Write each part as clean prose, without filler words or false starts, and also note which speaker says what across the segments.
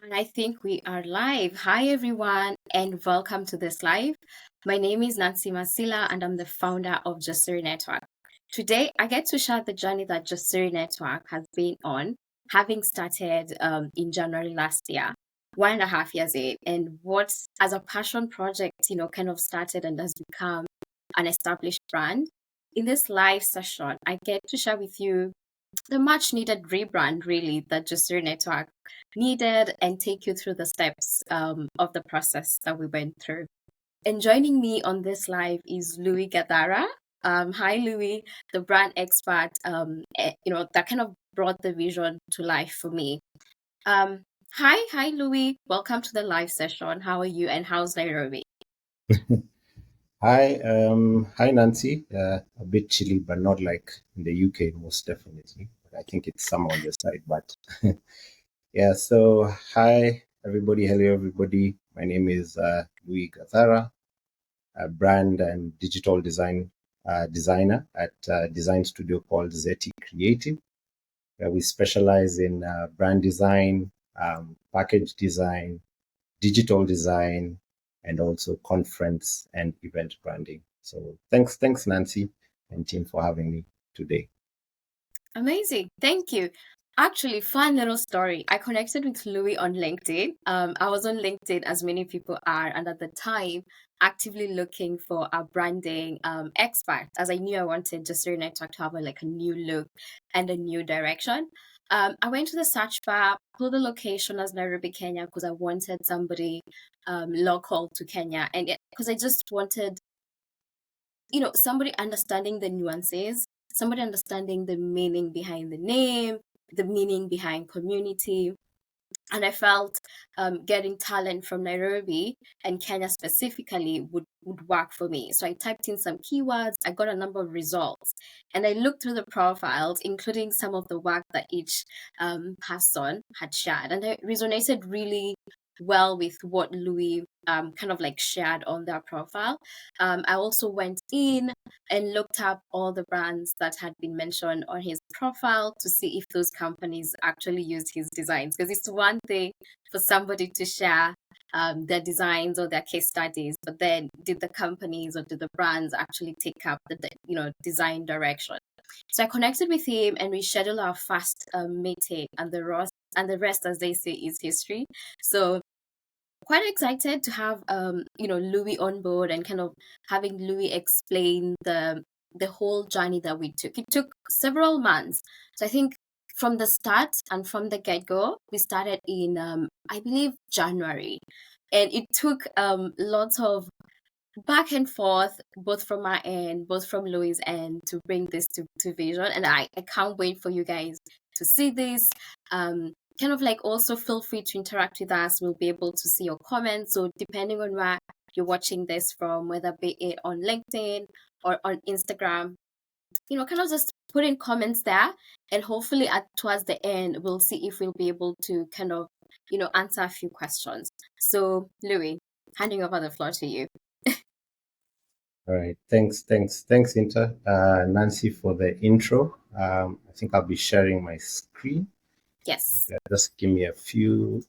Speaker 1: And I think we are live. Hi, everyone, and welcome to this live. My name is Nancy Masila, and I'm the founder of Jasiri Network. Today, I get to share the journey that Jasiri Network has been on, having started in January last year, 1.5 years in, and what, as a passion project, kind of started and has become an established brand. In this live session, I get to share with you the much needed rebrand really that Jusiri Network needed and take you through the steps of the process that we went through. And joining me on this live is Louis Gathara. Hi, Louis, the brand expert, that kind of brought the vision to life for me. Hi, Louis. Welcome to the live session. How are you and how's Nairobi?
Speaker 2: Hi, Nancy. A bit chilly, but not like in the UK, most definitely. But I think it's summer on your side. But yeah, so hi, everybody. Hello, everybody. My name is Louis Gathara, a brand and digital designer at a design studio called Zeti Creative, where we specialize in brand design, package design, digital design, and also conference and event branding. So thanks, Nancy and team for having me today.
Speaker 1: Amazing. Thank you. Actually, fun little story. I connected with Louis on LinkedIn. I was on LinkedIn, as many people are, and at the time, actively looking for a branding expert, as I knew I wanted Jusiri Network to have a new look and a new direction. I went to the search bar, put the location as Nairobi, Kenya, because I wanted somebody local to Kenya, and because I just wanted somebody understanding the nuances, somebody understanding the meaning behind the name, the meaning behind community. And I felt getting talent from Nairobi and Kenya specifically would work for me. So I typed in some keywords, I got a number of results, and I looked through the profiles, including some of the work that each person had shared. And I resonated really well with what Louis kind of like shared on their profile. I also went in and looked up all the brands that had been mentioned on his profile to see if those companies actually used his designs. Because it's one thing for somebody to share their designs or their case studies, but then did the companies or did the brands actually take up the design direction? So I connected with him and we scheduled our first meeting, and the rest, as they say, is history. So quite excited to have Louis on board and kind of having Louis explain the whole journey that we took. It took several months. So I think from the start and from the get-go, we started in I believe January. And it took lots of back and forth, both from my end, both from Louis' end, to bring this to vision. And I can't wait for you guys to see this. Kind of like also feel free to interact with us. We'll be able to see your comments. So depending on where you're watching this from, whether be it on LinkedIn or on Instagram, kind of just put in comments there. And hopefully towards the end, we'll see if we'll be able to kind of, answer a few questions. So Louis, handing over the floor to you.
Speaker 2: All right. Thanks, Inter. Nancy, for the intro. I think I'll be sharing my screen.
Speaker 1: Yes.
Speaker 2: Just give me a few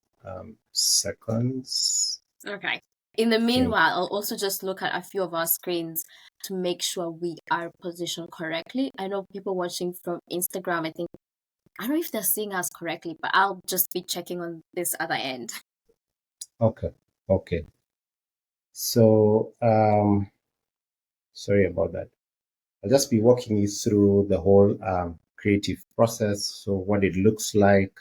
Speaker 2: seconds.
Speaker 1: Okay. In the meanwhile, I'll also just look at a few of our screens to make sure we are positioned correctly. I know people watching from Instagram, I don't know if they're seeing us correctly, but I'll just be checking on this other end.
Speaker 2: Okay. So, sorry about that. I'll just be walking you through the whole creative process. So what it looks like,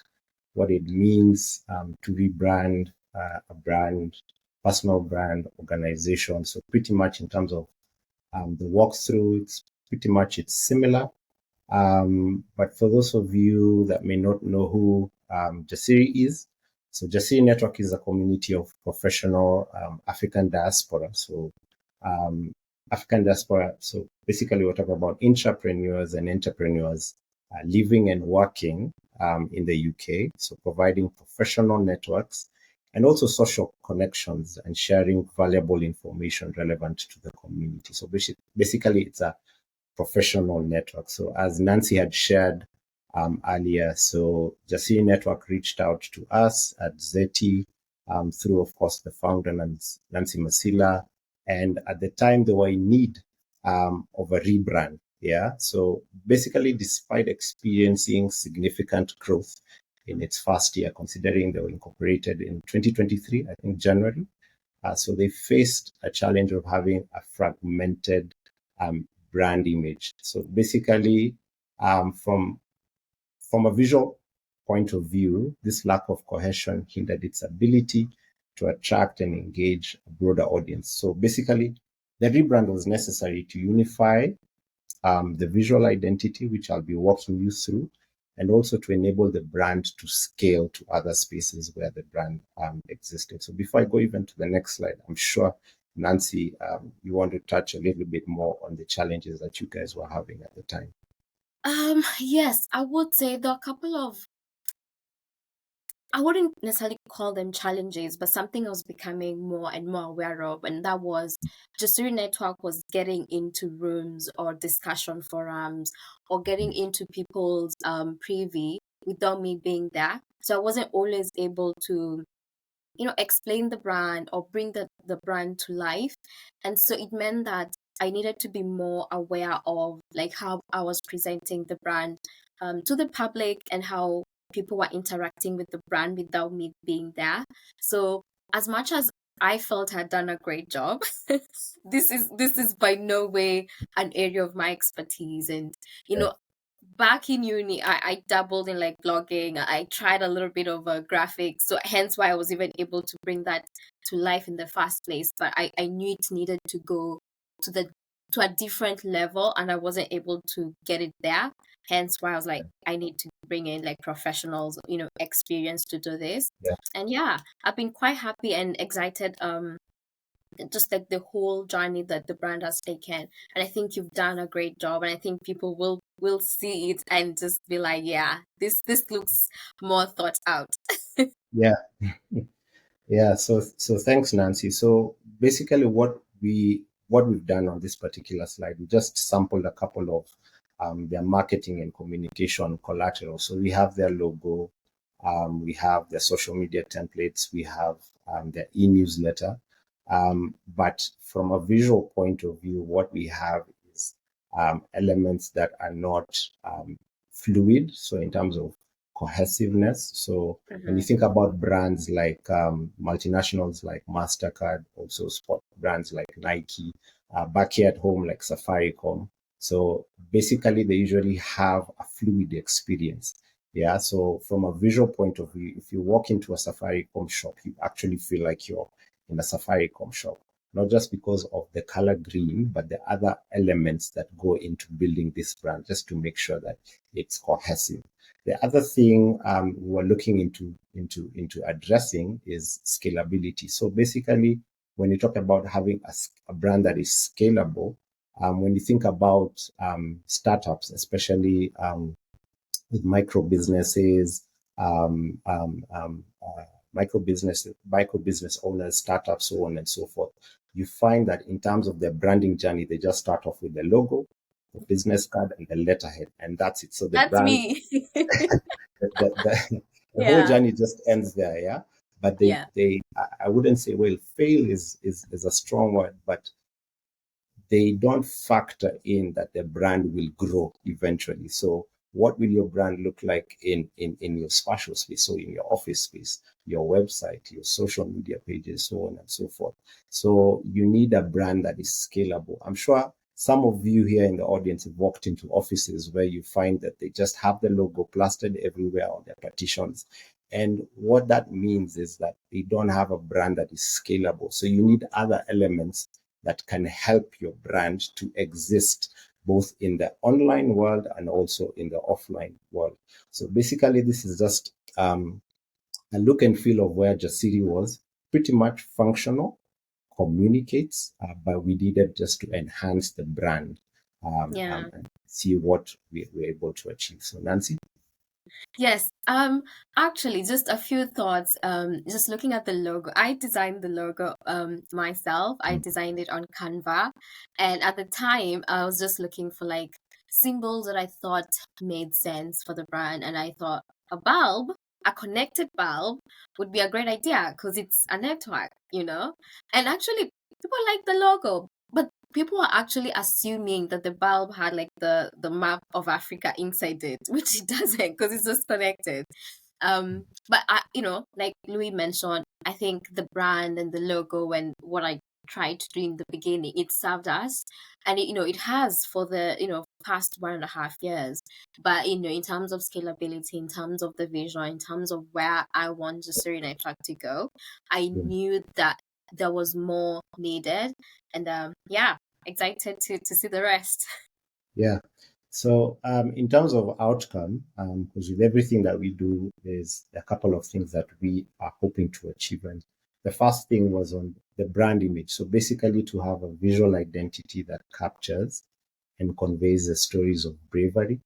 Speaker 2: what it means to rebrand a brand, personal brand, organization. So pretty much in terms of the walkthrough, it's similar. But for those of you that may not know who Jasiri is, so Jasiri Network is a community of professional African diaspora. So African diaspora, so basically we're talking about intrapreneurs and entrepreneurs living and working in the UK, so providing professional networks and also social connections and sharing valuable information relevant to the community. So basically it's a professional network. So as Nancy had shared earlier. So Jasiri Network reached out to us at Zeti through, of course, the founder, Nancy Masila. And at the time, they were in need of a rebrand. Yeah. So basically, despite experiencing significant growth in its first year, considering they were incorporated in 2023, I think January. So they faced a challenge of having a fragmented brand image. So basically, from a visual point of view, this lack of cohesion hindered its ability to attract and engage a broader audience. So basically, the rebrand was necessary to unify the visual identity, which I'll be walking you through, and also to enable the brand to scale to other spaces where the brand existed. So before I go even to the next slide, I'm sure, Nancy, you want to touch a little bit more on the challenges that you guys were having at the time.
Speaker 1: Yes, I would say there are a couple of, I wouldn't necessarily call them challenges, but something I was becoming more and more aware of, and that was Jasiri Network was getting into rooms or discussion forums or getting into people's privy without me being there. So I wasn't always able to, explain the brand or bring the brand to life. And so it meant that I needed to be more aware of like how I was presenting the brand to the public and how people were interacting with the brand without me being there. So as much as I felt I'd done a great job, this is by no way an area of my expertise. And you
Speaker 2: Yeah,
Speaker 1: know, back in uni, I dabbled in like blogging. I tried a little bit of graphics, so hence why I was even able to bring that to life in the first place. But I knew it needed to go to the to a different level, and I wasn't able to get it there. Hence why I was like, I need to bring in like professionals, experience to do this.
Speaker 2: yeah,
Speaker 1: And yeah, I've been quite happy and excited. Just like the whole journey that the brand has taken, and I think you've done a great job, and I think people will see it and just be like, yeah, this looks more thought out.
Speaker 2: yeah. Yeah, so thanks, Nancy. So basically, what we've done on this particular slide, we just sampled a couple of their marketing and communication collateral. So we have their logo, we have their social media templates, we have their e-newsletter. But from a visual point of view, what we have is elements that are not fluid. So in terms of cohesiveness, so when you
Speaker 1: Mhm.
Speaker 2: think about brands like multinationals like MasterCard, also sport brands like Nike, back here at home like Safaricom. So basically, they usually have a fluid experience. Yeah. So from a visual point of view, if you walk into a Safaricom shop, you actually feel like you're in a Safaricom shop, not just because of the color green, but the other elements that go into building this brand, just to make sure that it's cohesive. The other thing we're looking into addressing is scalability. So basically, when you talk about having a brand that is scalable, when you think about startups, especially with micro businesses, um, um, um, uh, micro business owners, startups, so on and so forth, you find that in terms of their branding journey, they just start off with the logo, the business card, and the letterhead, and that's it. So the
Speaker 1: That's
Speaker 2: brand,
Speaker 1: me.
Speaker 2: the whole
Speaker 1: Yeah.
Speaker 2: journey just ends there, yeah. But
Speaker 1: Yeah.
Speaker 2: I wouldn't say, well, fail is a strong word, but they don't factor in that the brand will grow eventually. So what will your brand look like in your spatial space? So in your office space, your website, your social media pages, so on and so forth. So you need a brand that is scalable. I'm sure some of you here in the audience have walked into offices where you find that they just have the logo plastered everywhere on their partitions. And what that means is that they don't have a brand that is scalable. So you need other elements that can help your brand to exist both in the online world and also in the offline world. So basically, this is just a look and feel of where Jasiri was, pretty much functional, communicates, but we needed just to enhance the brand
Speaker 1: Yeah.
Speaker 2: and see what we were able to achieve. So, Nancy?
Speaker 1: Yes. Actually, just a few thoughts. Just looking at the logo, I designed the logo myself. I designed it on Canva, and at the time, I was just looking for like symbols that I thought made sense for the brand. And I thought a bulb, a connected bulb, would be a great idea because it's a network, you know? And actually, people like the logo, but people are actually assuming that the bulb had like the map of Africa inside it, which it doesn't because it's just connected. But I, like Louis mentioned, I think the brand and the logo and what I tried to do in the beginning, it served us, and it has for the past 1.5 years. But in terms of scalability, in terms of the vision, in terms of where I want Jasiri Network to go, I
Speaker 2: Mm.
Speaker 1: knew that there was more needed, and yeah, excited to see the rest.
Speaker 2: Yeah. So in terms of outcome, because with everything that we do, there's a couple of things that we are hoping to achieve. And the first thing was on the brand image. So basically to have a visual identity that captures and conveys the stories of bravery,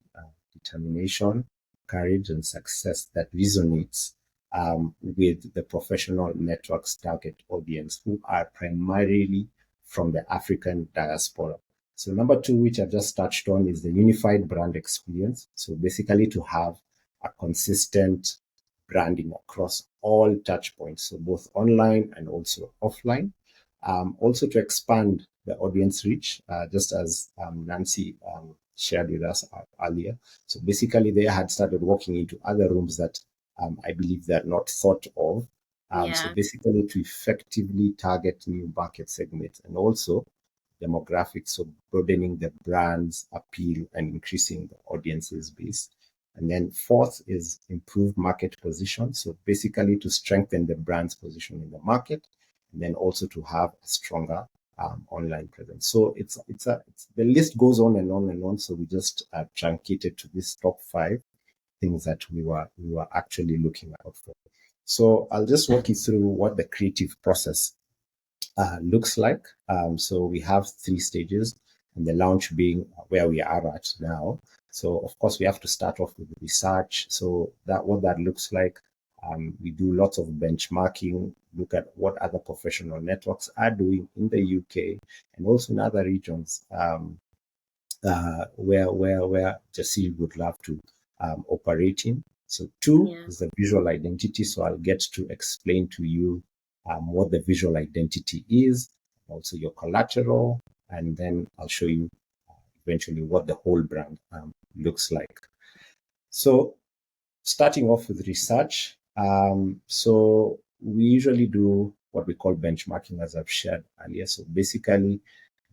Speaker 2: determination, courage, and success that resonates with the professional network's target audience, who are primarily from the African diaspora. So number two, which I just touched on, is the unified brand experience. So basically to have a consistent branding across all touch points, so both online and also offline. Also to expand the audience reach, just as Nancy shared with us earlier. So basically they had started walking into other rooms that I believe they're not thought of. So
Speaker 1: Yeah,
Speaker 2: basically to effectively target new market segments and also demographics, so broadening the brand's appeal and increasing the audience's base. And then fourth is improve market position. So basically to strengthen the brand's position in the market, and then also to have a stronger online presence. So the list goes on and on and on. So we just truncated to this top 5 things that we were actually looking out for. So I'll just walk you through what the creative process looks like. So we have 3 stages, and the launch being where we are at now. So of course we have to start off with research. So that what that looks like. We do lots of benchmarking, look at what other professional networks are doing in the UK and also in other regions where Jasiri would love to operate in. So 2
Speaker 1: yeah.
Speaker 2: is the visual identity. So I'll get to explain to you what the visual identity is, also your collateral, and then I'll show you eventually what the whole brand looks like. So starting off with research. So we usually do what we call benchmarking, as I've shared earlier. So basically,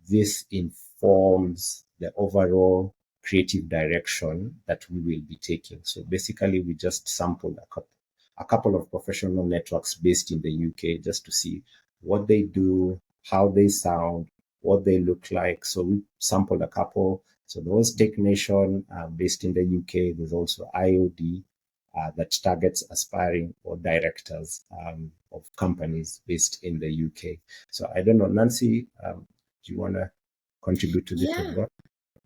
Speaker 2: this informs the overall creative direction that we will be taking. So basically, we just sampled a couple of professional networks based in the UK just to see what they do, how they sound, what they look like. So we sampled a couple. So there was Tech Nation based in the UK. There's also IOD that targets aspiring or directors of companies based in the UK. So I don't know, Nancy, do you want to contribute to this as
Speaker 1: Yeah.
Speaker 2: well?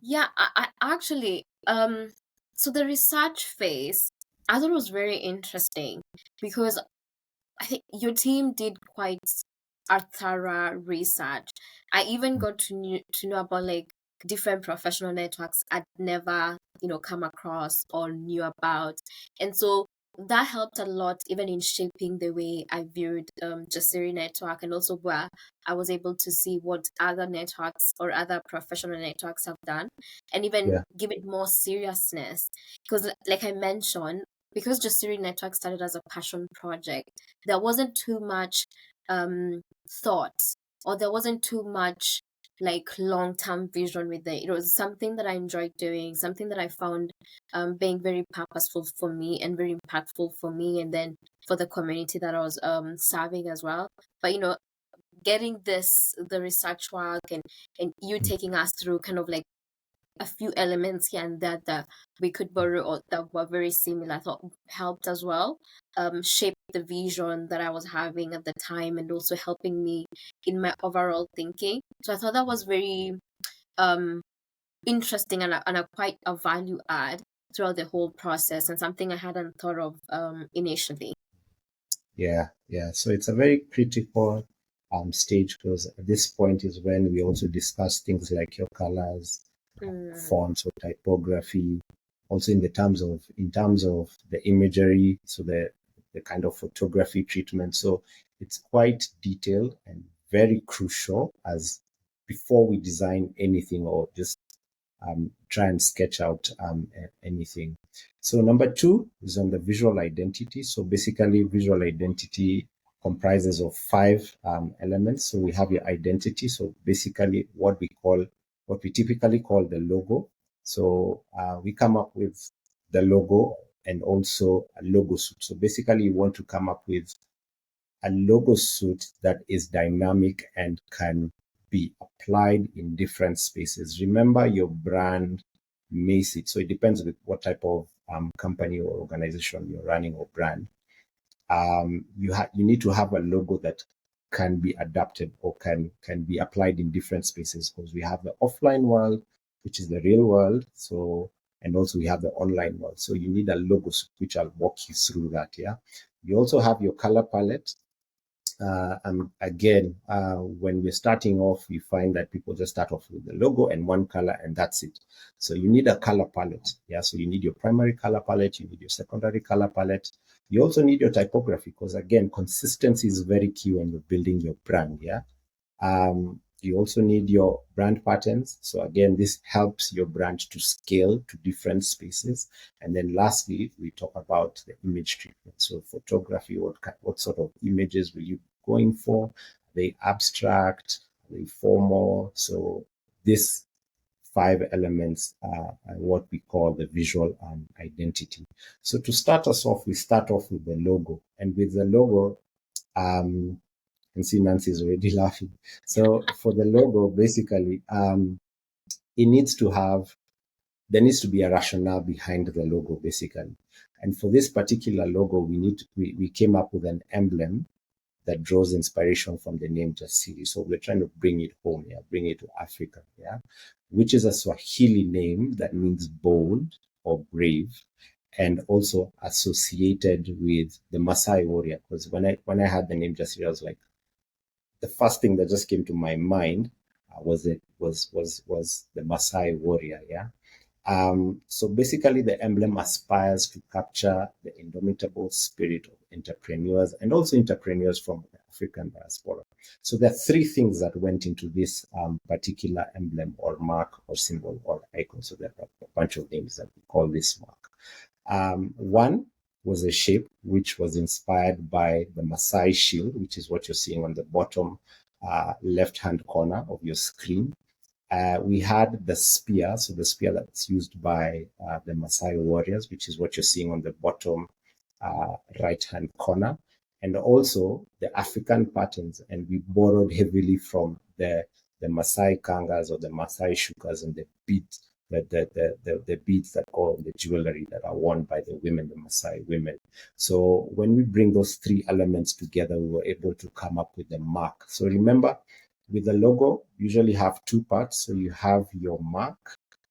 Speaker 1: Yeah, I actually, so the research phase, I thought it was very interesting because I think your team did quite a thorough research. I even got to know about like different professional networks I'd never, come across or knew about. And so that helped a lot even in shaping the way I viewed Jasiri Network, and also where I was able to see what other networks or other professional networks have done and even
Speaker 2: Yeah,
Speaker 1: give it more seriousness. Because like I mentioned, because Jasiri Network started as a passion project, there wasn't too much thought, or there wasn't too much like long-term vision with it. It was something that I enjoyed doing, something that I found being very purposeful for me and very impactful for me, and then for the community that I was serving as well. But getting the research work and you taking us through kind of like a few elements here and there that we could borrow or that were very similar, I thought helped as well shape the vision that I was having at the time, and also helping me in my overall thinking. So I thought that was very um interesting, and a quite a value add throughout the whole process, and something I hadn't thought of initially.
Speaker 2: yeah, yeah. So it's a very critical stage because at this point is when we also discuss things like your colors,
Speaker 1: Mm.
Speaker 2: fonts or typography, also in terms of the imagery, so the kind of photography treatment. So it's quite detailed and very crucial as before we design anything or just try and sketch out anything. So number two is on the visual identity. So basically, visual identity comprises of five elements. So we have your identity. So basically, what we typically call the logo. So we come up with the logo and also a logo suit. So basically, you want to come up with a logo suite that is dynamic and can be applied in different spaces. Remember, your brand makes it. So it depends with what type of company or organization you're running or brand. You need to have a logo that can be adapted or can be applied in different spaces, because we have the offline world, which is the real world. So, and also we have the online world. So you need a logo, which I'll walk you through that. Yeah. You also have your color palette. And again, when we're starting off, we find that people just start off with the logo and one color, and that's it. So you need a color palette. Yeah. So you need your primary color palette, you need your secondary color palette. You also need your typography, because again, consistency is very key when you're building your brand. Yeah. You also need your brand patterns. So again, this helps your brand to scale to different spaces. And then lastly, we talk about the image treatment. So photography, what sort of images will you be going for? Are they abstract? Are they formal? So these five elements are what we call the visual identity. So to start us off, we start off with the logo. And with the logo, and see Nancy is already laughing. So for the logo, basically, it needs to have, there needs to be a rationale behind the logo, basically. And for this particular logo, we came up with an emblem that draws inspiration from the name Jasiri. So we're trying to bring it home, yeah, bring it to Africa, yeah, which is a Swahili name that means bold or brave, and also associated with the Maasai warrior. Because when I had the name Jasiri, I was like, the first thing that just came to my mind was the Maasai warrior. Yeah. So basically, the emblem aspires to capture the indomitable spirit of entrepreneurs and also entrepreneurs from the African diaspora. So there are three things that went into this particular emblem or mark or symbol or icon. So there are a bunch of names that we call this mark. One was a shape which was inspired by the Maasai shield, which is what you're seeing on the bottom left-hand corner of your screen. We had the spear, so the spear that's used by the Maasai warriors, which is what you're seeing on the bottom right-hand corner, and also the African patterns. And we borrowed heavily from the Maasai kangas or the Maasai shukas and the beads, the beads that go the jewelry that are worn by the women, the Maasai women. So when we bring those three elements together, we were able to come up with the mark. So remember, with the logo, you usually have two parts. So you have your mark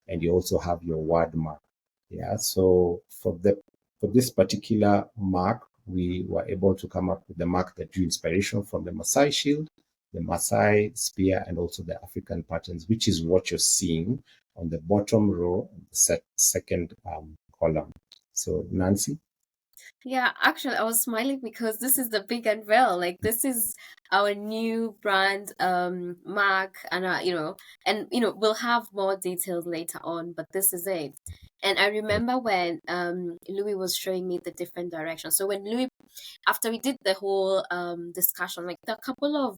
Speaker 2: and you also have your word mark. Yeah. So for this particular mark, we were able to come up with the mark that drew inspiration from the Maasai shield, the Maasai spear, and also the African patterns, which is what you're seeing on the bottom row, the second column. So Nancy?
Speaker 1: Yeah, actually, I was smiling because this is the big unveil. Like, this is our new brand mark, and we'll have more details later on, but this is it. And I remember when Louis was showing me the different directions. So when Louis, after we did the whole discussion, like the couple of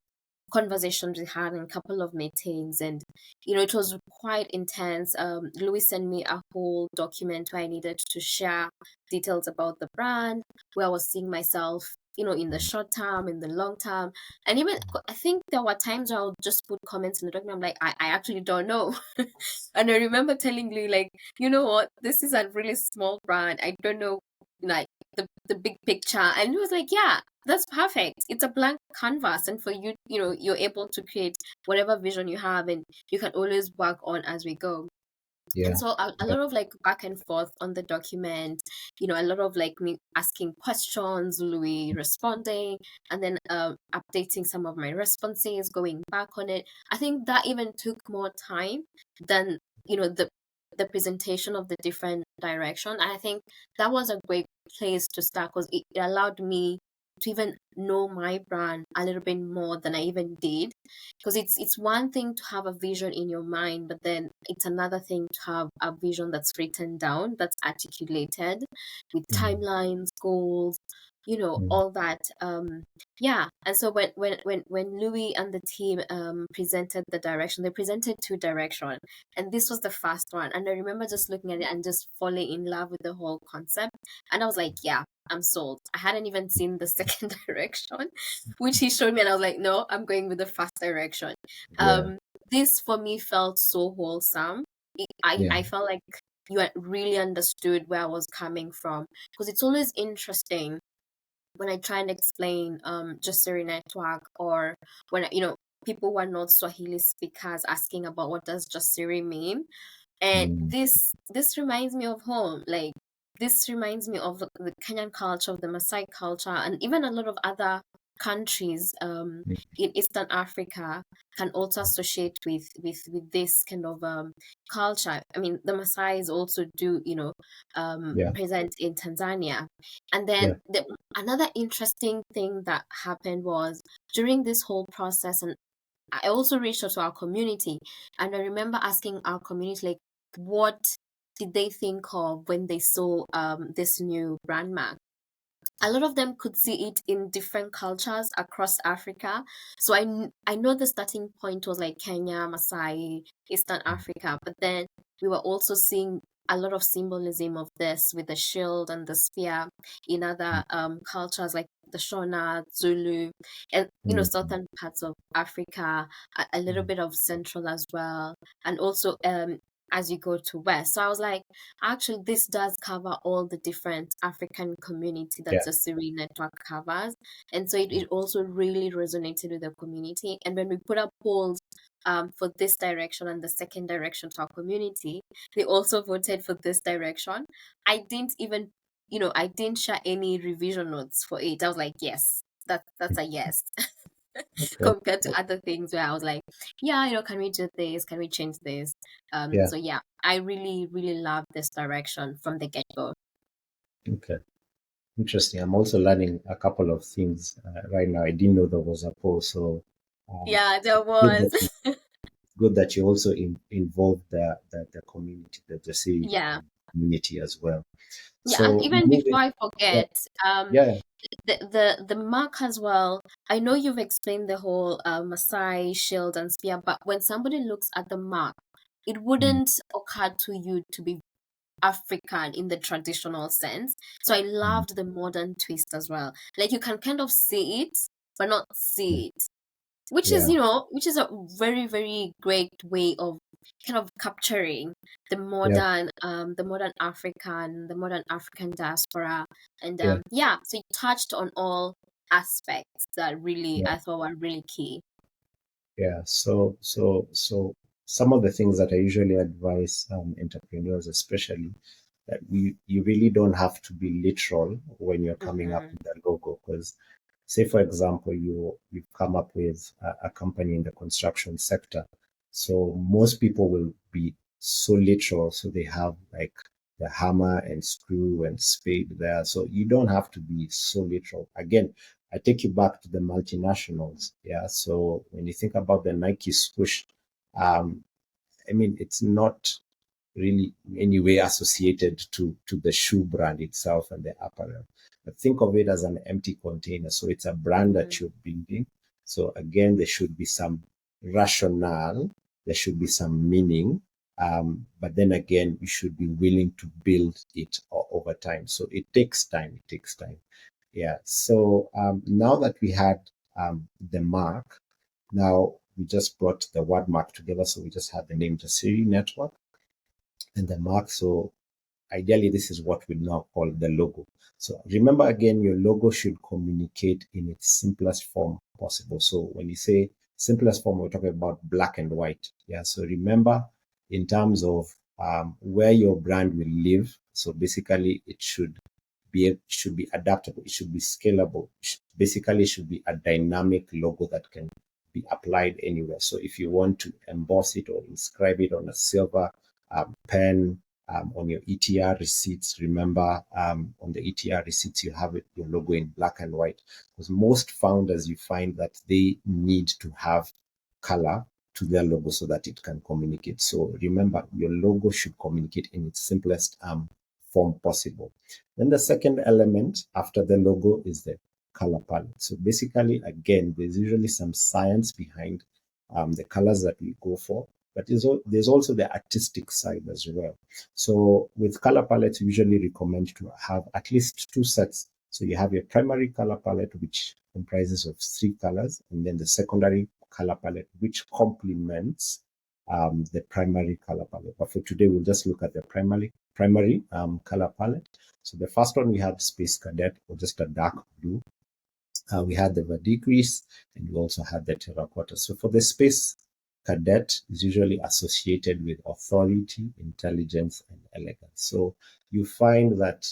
Speaker 1: conversations we had and a couple of meetings, and it was quite intense. Louis sent me a whole document where I needed to share details about the brand, where I was seeing myself, in the short term, in the long term. And even I think there were times where I would just put comments in the document. I'm like, I actually don't know. And I remember telling Louis, like, you know what, this is a really small brand. I don't know, like, the big picture. And he was like, yeah, that's perfect. It's a blank canvas, and for you, you're able to create whatever vision you have, and you can always work on as we go.
Speaker 2: Yeah.
Speaker 1: And so a lot of like back and forth on the document, a lot of like me asking questions, Louis responding, and then updating some of my responses, going back on it. I think that even took more time than the presentation of the different direction. And I think that was a great place to start because it allowed me to even know my brand a little bit more than I even did. Because it's one thing to have a vision in your mind, but then it's another thing to have a vision that's written down, that's articulated with
Speaker 2: mm,
Speaker 1: timelines, goals,
Speaker 2: mm,
Speaker 1: all that. Yeah. And so when Louis and the team presented the direction, they presented two directions, and this was the first one. And I remember just looking at it and just falling in love with the whole concept. And I was like, yeah, I'm sold. I hadn't even seen the second direction, which he showed me, and I was like, no, I'm going with the first direction.
Speaker 2: yeah,
Speaker 1: This for me felt so wholesome. I
Speaker 2: yeah,
Speaker 1: felt like you had really understood where I was coming from, because it's always interesting when I try and explain Jasiri Network, or when people who are not Swahili speakers asking about what does Jasiri mean. And
Speaker 2: mm,
Speaker 1: this reminds me of home. Like, this reminds me of the Kenyan culture, of the Maasai culture, and even a lot of other countries
Speaker 2: mm,
Speaker 1: in Eastern Africa can also associate with this kind of culture. I mean, the Maasais also do,
Speaker 2: yeah,
Speaker 1: present in Tanzania. And then
Speaker 2: yeah,
Speaker 1: another interesting thing that happened was during this whole process, and I also reached out to our community, and I remember asking our community, like, what did they think of when they saw this new brand mark? A lot of them could see it in different cultures across Africa. So I know the starting point was like Kenya, Maasai, Eastern Africa, but then we were also seeing a lot of symbolism of this with the shield and the spear in
Speaker 2: mm,
Speaker 1: other cultures like the Shona, Zulu, and
Speaker 2: mm,
Speaker 1: southern parts of Africa, a little
Speaker 2: mm,
Speaker 1: bit of central as well, and also as you go to west. So I was like, actually, this does cover all the different African community that
Speaker 2: yeah,
Speaker 1: the Jasiri Network covers. And so it also really resonated with the community. And when we put up polls for this direction and the second direction to our community, they also voted for this direction. I didn't even, I didn't share any revision notes for it. I was like, yes, that's a yes.
Speaker 2: okay,
Speaker 1: Compared to other things where I was like, yeah, can we do this? Can we change this?
Speaker 2: yeah,
Speaker 1: So yeah, I really, really love this direction from the get-go.
Speaker 2: okay. Interesting. I'm also learning a couple of things right now. I didn't know there was a poll, so
Speaker 1: Yeah, there
Speaker 2: good
Speaker 1: was.
Speaker 2: that good that you also involve the community, the city
Speaker 1: Yeah.
Speaker 2: community as well.
Speaker 1: Yeah, and
Speaker 2: So
Speaker 1: even
Speaker 2: moving,
Speaker 1: before I
Speaker 2: yeah,
Speaker 1: forget,
Speaker 2: yeah,
Speaker 1: the mark as well. I know you've explained the whole Maasai shield and spear, but when somebody looks at the mark, it
Speaker 2: mm,
Speaker 1: wouldn't occur to you to be African in the traditional sense. So I
Speaker 2: mm,
Speaker 1: loved the modern twist as well. Like, you can kind of see it, but not
Speaker 2: mm,
Speaker 1: see it, which is,
Speaker 2: yeah,
Speaker 1: a very, very great way of kind of capturing
Speaker 2: yeah,
Speaker 1: the modern African, diaspora. And
Speaker 2: yeah,
Speaker 1: yeah, so you touched on all aspects that really
Speaker 2: yeah,
Speaker 1: I thought were really key.
Speaker 2: yeah. So some of the things that I usually advise entrepreneurs, especially, that you really don't have to be literal when you're coming up
Speaker 1: Mm-hmm.
Speaker 2: with a logo, because say for example you've come up with a company in the construction sector, so most people will be so literal, so they have like the hammer and screw and spade there, so you don't have to be so literal. Again, I take you back to the multinationals. Yeah, so when you think about the Nike swoosh, um, I mean, it's not really in any way associated to the shoe brand itself and the apparel. But think of it as an empty container. So it's a brand
Speaker 1: Mm-hmm.
Speaker 2: that you're building. So again, there should be some rationale, there should be some meaning. But then again, you should be willing to build it over time. So it takes time. It takes time. Yeah. So now that we had the mark, now we just brought the word mark together. So we just had the name Jasiri Network and the mark. So ideally, this is what we now call the logo. So remember again, your logo should communicate in its simplest form possible. So when you say simplest form, we're talking about black and white. Yeah. So remember, in terms of where your brand will live. So basically, it should be adaptable. It should be scalable. Basically, it should be a dynamic logo that can be applied anywhere. So if you want to emboss it or inscribe it on a silver pen, on your ETR receipts. Remember, on the ETR receipts, you have your logo in black and white, because most founders, you find that they need to have color to their logo so that it can communicate. So remember, your logo should communicate in its simplest form possible. Then the second element after the logo is the color palette. So basically, again, there's usually some science behind the colors that we go for, but there's also the artistic side as well. So with color palettes, we usually recommend to have at least two sets. So you have your primary color palette, which comprises of three colors, and then the secondary color palette, which complements the primary color palette. But for today, we'll just look at the primary color palette. So the first one we had Space Cadet, or just a dark blue. We had the verdigris, and we also had the terracotta. So for the Space Cadet, is usually associated with authority, intelligence, and elegance. So you find that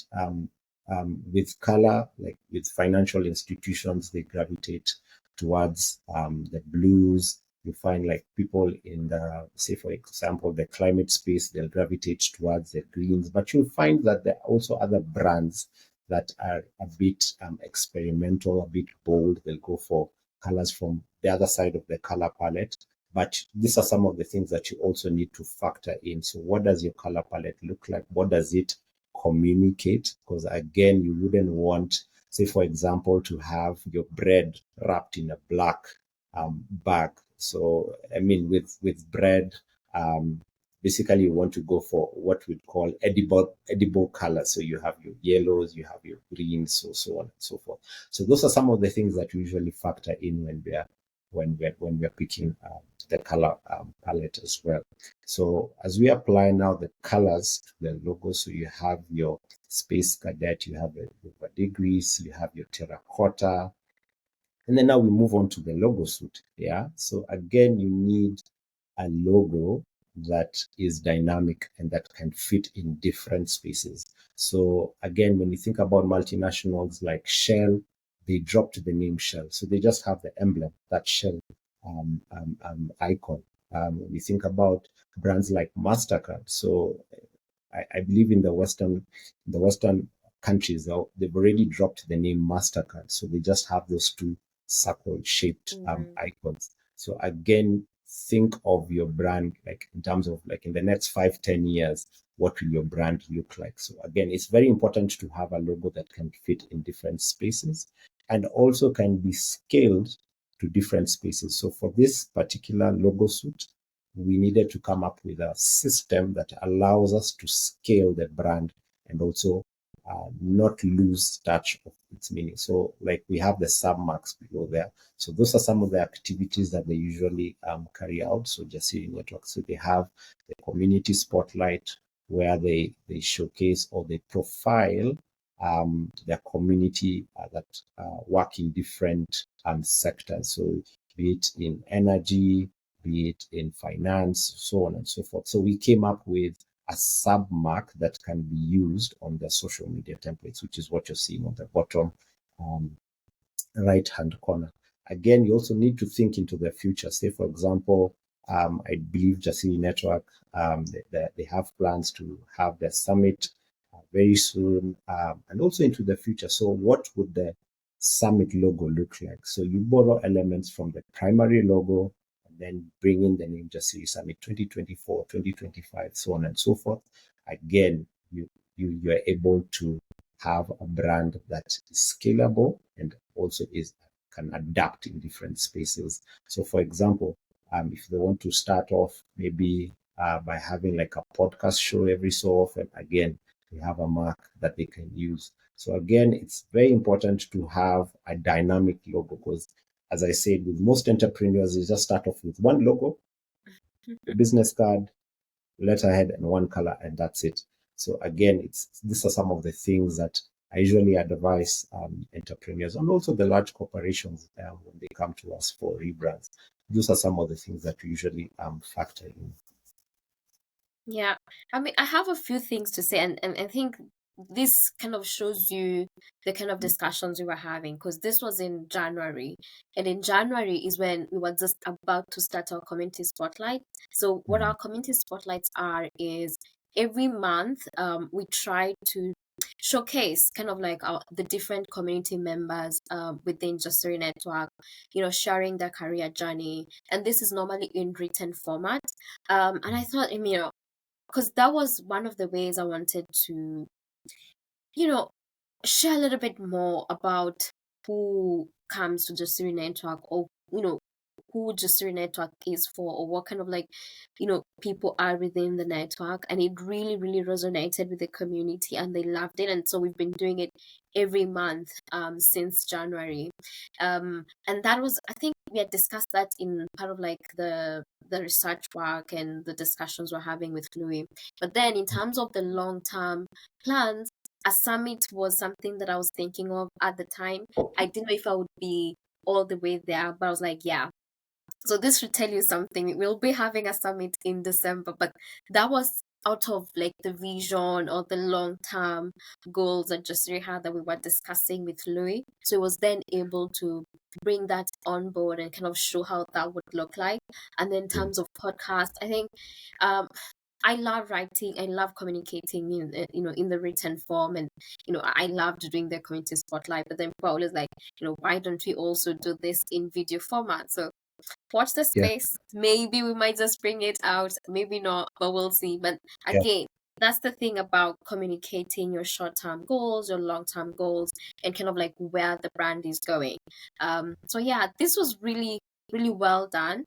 Speaker 2: with color, like with financial institutions, they gravitate towards the blues. You find like people in the, say for example, the climate space, they'll gravitate towards the greens. But you'll find that there are also other brands that are a bit experimental, a bit bold. They'll go for colors from the other side of the color palette. But these are some of the things that you also need to factor in. So what does your color palette look like? What does it communicate? Because again, you wouldn't want, say for example, to have your bread wrapped in a black bag. So I mean, with bread, basically you want to go for what we'd call edible colors. So you have your yellows, you have your greens, so on and so forth. So those are some of the things that we usually factor in when we're picking the color palette as well. So as we apply now the colors to the logo, so you have your Space Cadet, you have your verdigris, you have your terracotta, and then now we move on to the logo suite. Yeah. So again, you need a logo that is dynamic and that can fit in different spaces. So again, when you think about multinationals like Shell, they dropped the name Shell. So they just have the emblem, that Shell icon. When you think about brands like MasterCard, so I believe in the Western countries, they've already dropped the name MasterCard. So they just have those two circle-shaped icons. So again, think of your brand like in terms of like in the next 5-10 years, what will your brand look like? So again, it's very important to have a logo that can fit in different spaces and also can be scaled to different spaces. So for this particular logo suite, we needed to come up with a system that allows us to scale the brand and also not lose touch of its meaning. So like we have the submarks below there. So those are some of the activities that they usually carry out. So Jasiri Network, so they have the community spotlight where they showcase or they profile their community that work in different sectors. So be it in energy, be it in finance, so on and so forth. So we came up with a submark that can be used on the social media templates, which is what you're seeing on the bottom right-hand corner. Again, you also need to think into the future. Say, for example, I believe Jasiri Network, they have plans to have their summit very soon, and also into the future. So what would the summit logo look like? So you borrow elements from the primary logo, and then bring in the name Jasiri Summit 2024, 2025, so on and so forth. Again, you're able to have a brand that is scalable and also can adapt in different spaces. So for example, if they want to start off maybe by having like a podcast show every so often, again, they have a mark that they can use. So again, it's very important to have a dynamic logo because, as I said, with most entrepreneurs, they just start off with one logo, the business card, letterhead, and one color, and that's it. So again, these are some of the things that I usually advise entrepreneurs and also the large corporations when they come to us for rebrands. Those are some of the things that we usually factor in.
Speaker 1: Yeah, I mean, I have a few things to say, and I think this kind of shows you the kind of discussions we were having, because this was in January, and in January is when we were just about to start our community spotlight. So what
Speaker 2: Mm,
Speaker 1: our community spotlights are is every month we try to showcase kind of like the different community members within Jasiri Network, sharing their career journey, and this is normally in written format. And I thought, because that was one of the ways I wanted to you know, share a little bit more about who comes to Jusiri Network, or who Jusiri Network is for, or what kind of like people are within the network. And it really really resonated with the community and they loved it, and so we've been doing it every month since January. And that was, I think we had discussed that in part of like the research work and the discussions we're having with Louis. But then in terms of the long term plans, a summit was something that I was thinking of at the time. I didn't know if I would be all the way there, but I was like, yeah. So this should tell you something. We'll be having a summit in December, but that was out of like the vision or the long term goals that Jusiri had that we were discussing with Louis. So it was then able to bring that on board and kind of show how that would look like. And then in
Speaker 2: yeah,
Speaker 1: terms of podcast, I think um I love writing. I love communicating in the written form, and I loved doing the community spotlight. But then people are always like, why don't we also do this in video format? So watch the
Speaker 2: yeah,
Speaker 1: space. Maybe we might just bring it out. Maybe not, but we'll see. But
Speaker 2: yeah,
Speaker 1: again, that's the thing about communicating your short-term goals, your long-term goals, and kind of like where the brand is going. So yeah, this was really really well done.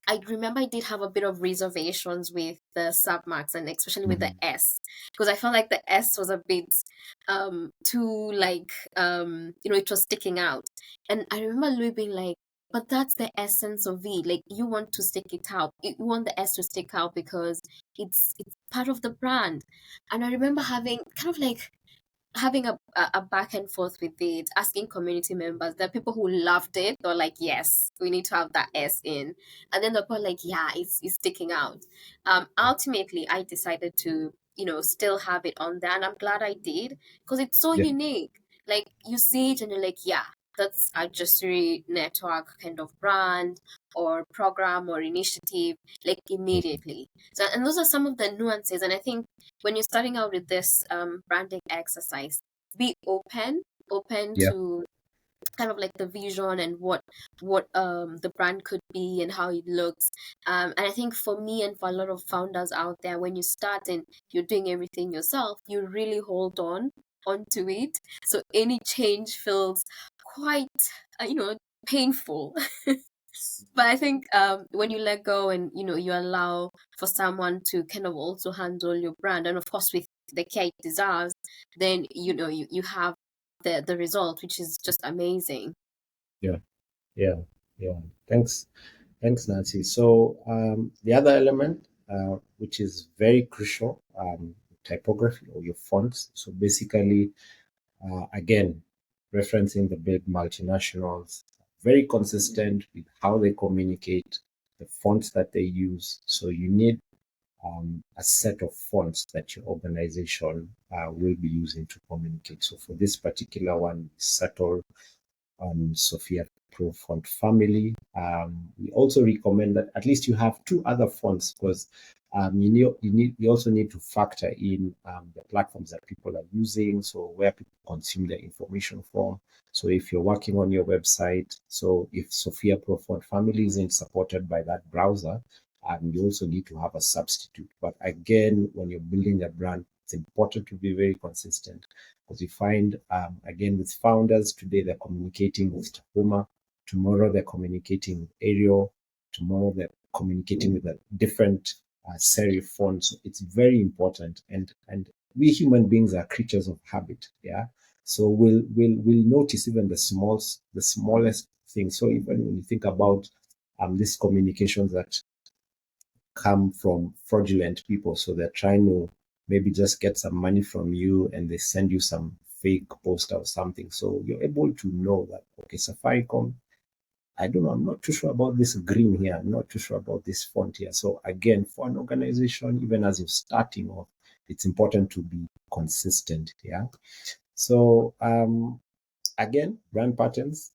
Speaker 1: I remember I did have a bit of reservations with the submarks, and especially with the
Speaker 2: mm,
Speaker 1: S, because I felt like the S was a bit too like it was sticking out. And I remember Louis being like, but that's the essence of it. Like you want to stick it out. You want the S to stick out because it's part of the brand. And I remember having kind of like having a back and forth with it, asking community members. There are people who loved it. They're like, yes, we need to have that S in. And then the people like, yeah, it's sticking out. Ultimately, I decided to, still have it on there. And I'm glad I did because it's so
Speaker 2: yeah,
Speaker 1: unique. Like you see it and you're like, yeah, that's a Jusiri Network kind of brand or program or initiative, like
Speaker 2: mm,
Speaker 1: immediately. So, and those are some of the nuances. And I think when you're starting out with this branding exercise, be open
Speaker 2: yeah,
Speaker 1: to kind of like the vision and what the brand could be and how it looks. And I think for me and for a lot of founders out there, when you start and you're doing everything yourself, you really hold onto it. So any change feels quite painful. But I think when you let go and you allow for someone to kind of also handle your brand, and of course with the care it deserves, then you have the result, which is just amazing.
Speaker 2: yeah, yeah, yeah. Thanks, Nancy. So the other element, which is very crucial, typography or your fonts. So basically, again, referencing the big multinationals, very consistent with how they communicate, the fonts that they use. So you need a set of fonts that your organization will be using to communicate. So for this particular one, subtle Sophia Pro font family. We also recommend that at least you have two other fonts because you also need to factor in the platforms that people are using, so where people consume their information from. So if you're working on your website, so if Sophia Pro font family isn't supported by that browser, you also need to have a substitute. But again, when you're building a brand, it's important to be very consistent because you find, again, with founders, today they're communicating with Tahoma, tomorrow they're communicating with Arial, tomorrow they're communicating with a different serif font. So it's very important. And we human beings are creatures of habit. Yeah. So we'll notice even the smallest things. So even when you think about these communications that come from fraudulent people. So they're trying to maybe just get some money from you and they send you some fake poster or something. So you're able to know that, okay, Safaricom, I don't know, I'm not too sure about this green here. I'm not too sure about this font here. So again, for an organization, even as you're starting off, it's important to be consistent. Yeah. So again, brand patterns,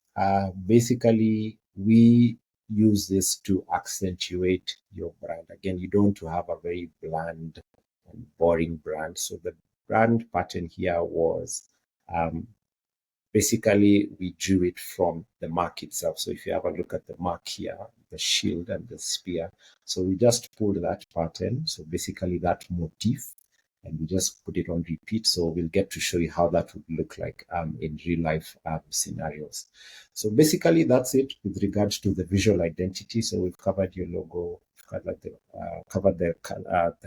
Speaker 2: basically we use this to accentuate your brand. Again, you don't want to have a very bland and boring brand. So the brand pattern here was basically we drew it from the mark itself. So if you have a look at the mark here, the shield and the spear, so we just pulled that pattern. So basically that motif, and we just put it on repeat. So we'll get to show you how that would look like in real life scenarios. So basically that's it with regards to the visual identity. So we've covered your logo, covered the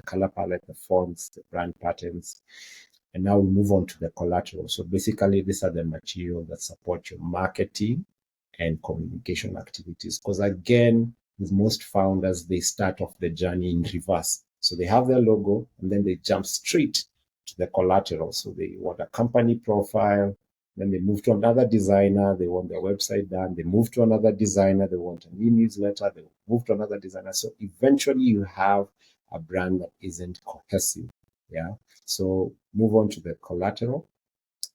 Speaker 2: color palette, the fonts, the brand patterns. And now we move on to the collateral. So basically, these are the material that support your marketing and communication activities. Because again, with most founders, they start off the journey in reverse. So they have their logo and then they jump straight to the collateral. So they want a company profile, then they move to another designer, they want their website done, they move to another designer, they want an e-newsletter, they move to another designer. So eventually you have a brand that isn't cohesive. Yeah. So move on to the collateral.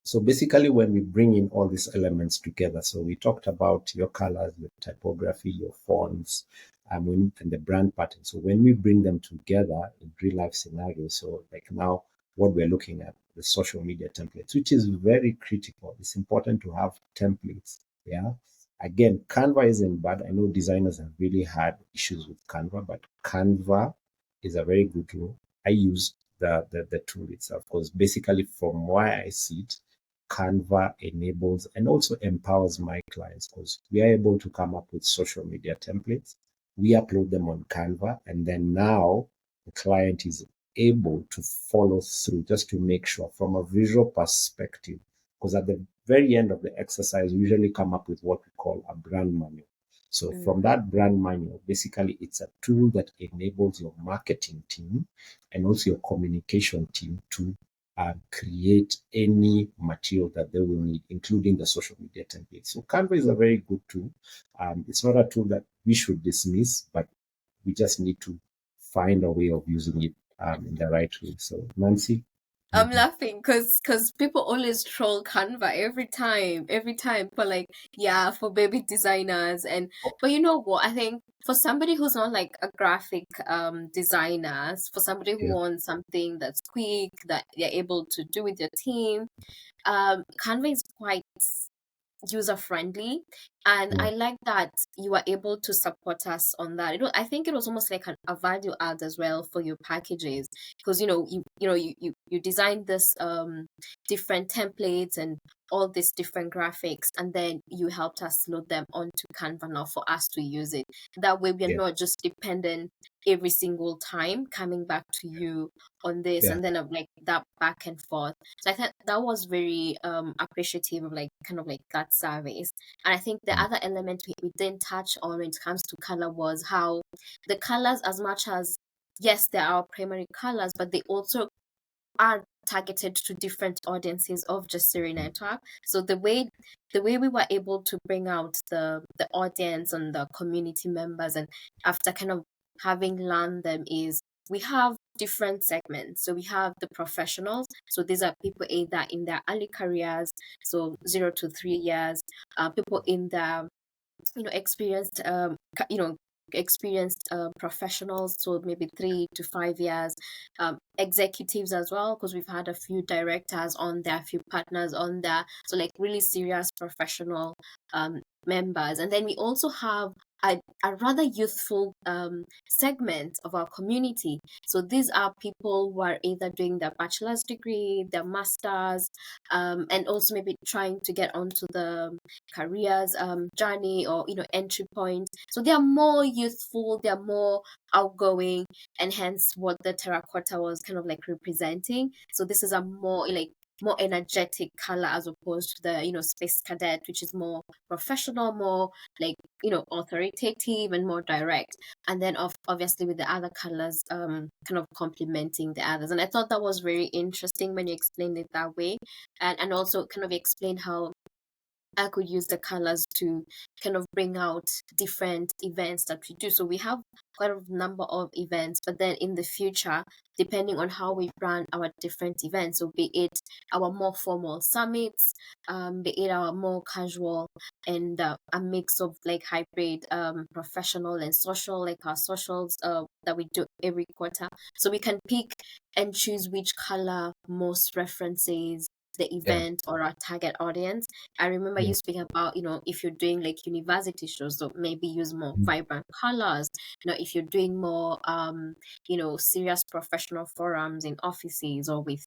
Speaker 2: So basically, when we bring in all these elements together, so we talked about your colors, your typography, your fonts, and the brand pattern. So when we bring them together in real life scenarios, so like now what we're looking at, the social media templates, which is very critical. It's important to have templates. Yeah. Again, Canva isn't bad. I know designers have really had issues with Canva, but Canva is a very good tool. I use the tool itself because basically from where I see it, Canva enables and also empowers my clients because we are able to come up with social media templates. We upload them on Canva, and then now the client is able to follow through just to make sure from a visual perspective. Because at the very end of the exercise, we usually come up with what we call a brand manual. So from that brand manual, basically it's a tool that enables your marketing team and also your communication team to create any material that they will need, including the social media templates. So Canva is a very good tool. It's not a tool that we should dismiss, but we just need to find a way of using it in the right way. So Nancy.
Speaker 1: I'm laughing because people always troll Canva every time for like, yeah, for baby designers. And but you know what, I think for somebody who's not like a graphic designer, for somebody who
Speaker 2: Yeah,
Speaker 1: wants something that's quick that you're able to do with your team, Canva is quite user friendly, and
Speaker 2: yeah,
Speaker 1: I like that you are able to support us on that. I think it was almost like a value add as well for your packages, because you designed this different templates and all these different graphics, and then you helped us load them onto Canva now for us to use it. That way we are
Speaker 2: yeah,
Speaker 1: not just dependent every single time coming back to you on this,
Speaker 2: yeah,
Speaker 1: and then of like that back and forth. So I thought that was very appreciative of like kind of like that service. And I think the
Speaker 2: mm,
Speaker 1: other element we didn't touch on when it comes to color was how the colors, as much as yes, they are our primary colors, but they also are targeted to different audiences of Jasiri
Speaker 2: mm,
Speaker 1: Network. So the way we were able to bring out the audience and the community members, and after kind of having learned them, is we have different segments. So we have the professionals. So these are people either in their early careers, so 0 to 3 years, people in their experienced experienced professionals, so maybe 3 to 5 years, executives as well, because we've had a few directors on there, a few partners on there, so like really serious professional members. And then we also have a rather youthful segment of our community. So these are people who are either doing their bachelor's degree, their master's, and also maybe trying to get onto the careers journey, or entry point. So they are more youthful, they are more outgoing, and hence what the terracotta was kind of like representing. So this is a more energetic color, as opposed to the space cadet, which is more professional, more like authoritative and more direct. And then obviously with the other colors kind of complementing the others. And I thought that was very interesting when you explained it that way, and also kind of explained how I could use the colors to kind of bring out different events that we do. So we have quite a number of events, but then in the future, depending on how we run our different events, so be it our more formal summits, be it our more casual and a mix of like hybrid, professional and social, like our socials that we do every quarter. So we can pick and choose which color most references the
Speaker 2: Yeah.
Speaker 1: event or our target audience. I remember
Speaker 2: Yeah.
Speaker 1: you speaking about, if you're doing like university shows, so maybe use more vibrant colors. If you're doing more, serious professional forums in offices or with,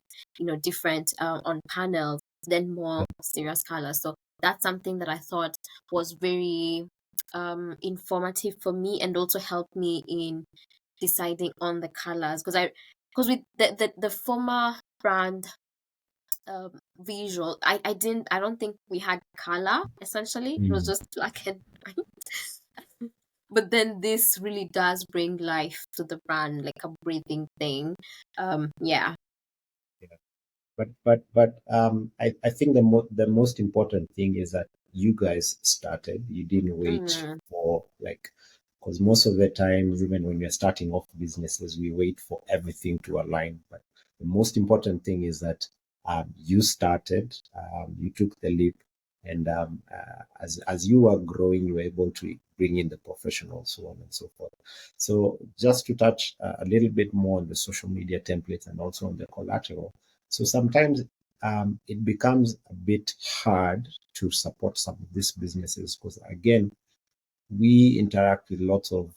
Speaker 1: different on panels, then more serious colors. So that's something that I thought was very informative for me and also helped me in deciding on the colors because with the former brand visual. I don't think we had color essentially. It was
Speaker 2: Mm.
Speaker 1: just black and white. But then this really does bring life to the brand, like a breathing thing. Yeah.
Speaker 2: Yeah. But I think the most important thing is that you guys started. You didn't wait
Speaker 1: Mm,
Speaker 2: for like, because most of the times, even when we're starting off businesses, we wait for everything to align. But the most important thing is that you started, you took the leap, and as you were growing, you were able to bring in the professionals, so on and so forth. So just to touch a little bit more on the social media templates and also on the collateral. So sometimes it becomes a bit hard to support some of these businesses because, again, we interact with lots of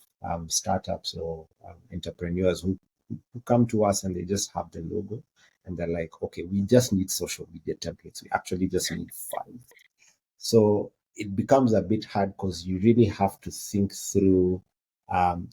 Speaker 2: startups or entrepreneurs who come to us and they just have the logo and they're like, okay, we just need social media templates. We actually just need five. So it becomes a bit hard because you really have to think through um,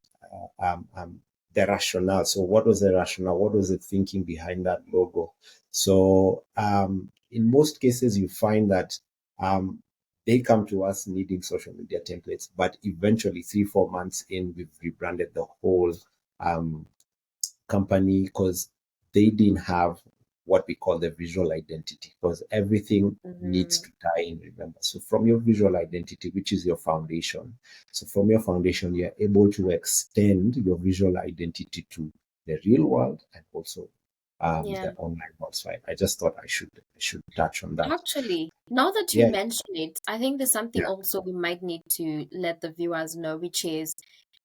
Speaker 2: the rationale. So what was the rationale? What was the thinking behind that logo? So in most cases, you find that um, they come to us needing social media templates, but eventually 3, 4 months in, we've rebranded the whole um, company because they didn't have what we call the visual identity because everything needs
Speaker 1: mm,
Speaker 2: to tie in, remember. So from your visual identity, which is your foundation, so from your foundation, you're able to extend your visual identity to the real world and also
Speaker 1: yeah.
Speaker 2: the online world. So I just thought I should touch on that.
Speaker 1: Actually, now that you
Speaker 2: Yeah,
Speaker 1: mention it, I think there's something
Speaker 2: yeah,
Speaker 1: also we might need to let the viewers know, which is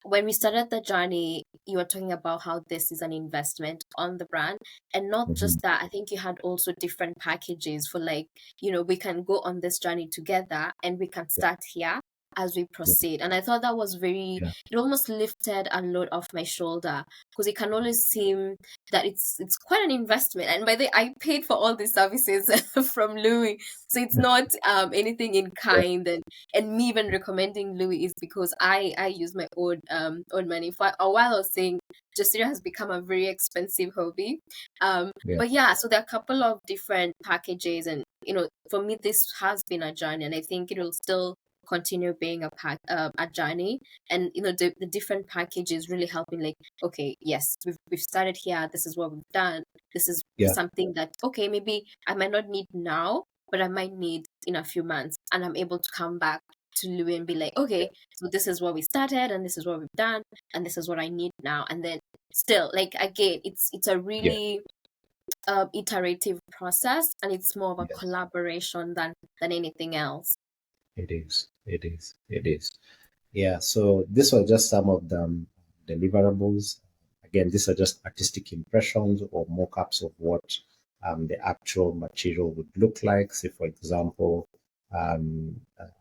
Speaker 1: when we started the journey, you were talking about how this is an investment on the brand. And not
Speaker 2: mhm,
Speaker 1: just that, I think you had also different packages for like, we can go on this journey together and we can
Speaker 2: yeah,
Speaker 1: start here as we
Speaker 2: yeah,
Speaker 1: proceed. And I thought that was
Speaker 2: yeah,
Speaker 1: it almost lifted a load off my shoulder because it can always seem that it's quite an investment. And by the way, I paid for all these services from Louis. So it's not anything in
Speaker 2: yeah,
Speaker 1: kind, and me even recommending Louis is because I use my own money. For a while I was saying Jasiri has become a very expensive hobby.
Speaker 2: yeah,
Speaker 1: But yeah, so there are a couple of different packages, and for me this has been a journey, and I think it will still continue being a journey. And the different packages really helping, like, okay, yes, we've started here, this is what we've done, this is
Speaker 2: yeah,
Speaker 1: something that, okay, maybe I might not need now, but I might need in a few months, and I'm able to come back to Louis and be like, okay, so this is what we started, and this is what we've done, and this is what I need now. And then still, like, again, it's a
Speaker 2: yeah,
Speaker 1: really iterative process, and it's more of a
Speaker 2: yes.
Speaker 1: collaboration than anything else.
Speaker 2: It is. It is. It is. Yeah, so this was just some of the deliverables. Again, these are just artistic impressions or mock-ups of what the actual material would look like. Say, for example,